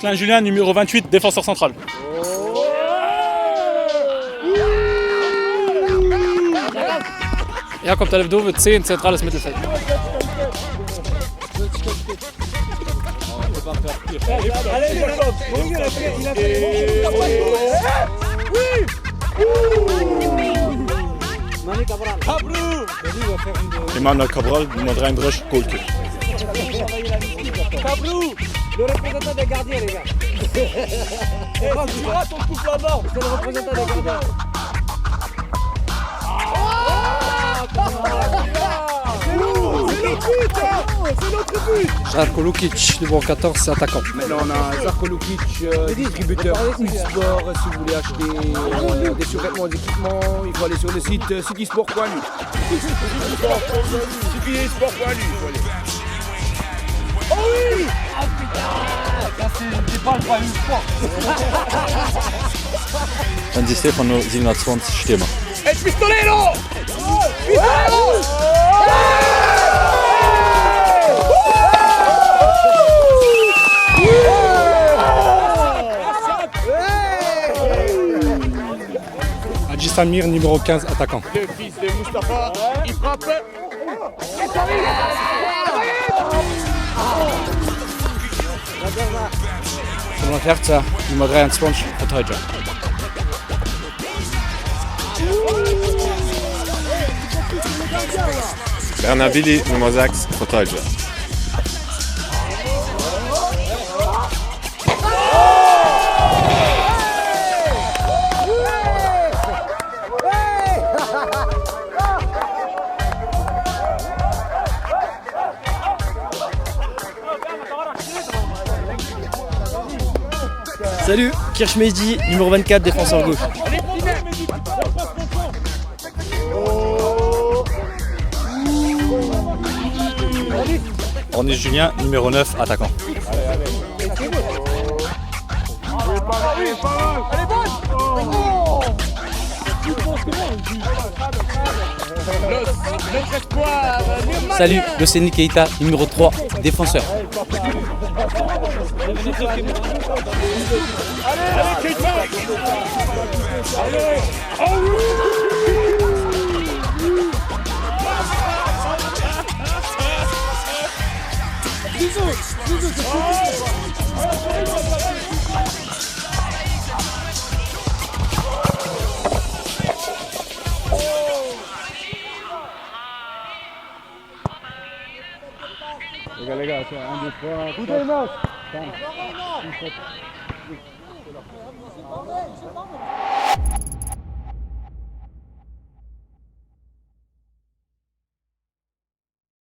Jocelyn Julien, numéro 28, défenseur central. Jakob Talevdove, 10, zentrales Mittelfeld. Emmanuel Cabral, numéro 33, goalkick. Cabrou, le représentant des gardiens, les gars. Tu rates, on te coupe la barre. C'est le représentant des gardiens. C'est notre but. Žarko Lukic, numéro 14, c'est attaquant. Maintenant on a Žarko Lukic, distributeur Ulsport. Si vous voulez acheter des survêtements, des équipements, il faut aller sur le site citysport.lu. Citysport.lu, il faut aller. Oh oui. Dann die Stefano 27 Stürmer. El pistolero. Pistolero. Hadji Samir, numéro 15, attaquant. Le fils de Mustapha, il frappe. Simon Herzer, numéro 23, Verteidiger. Bernard Billy, Nummer 6, Verteidiger. Salut, Kirch Mehdi, numéro 24, défenseur gauche. Ornis Julien, numéro 9, attaquant. Salut, Yoseni Keita, numéro 3, défenseur. Les gars, c'est 1, 2, 3. Coup de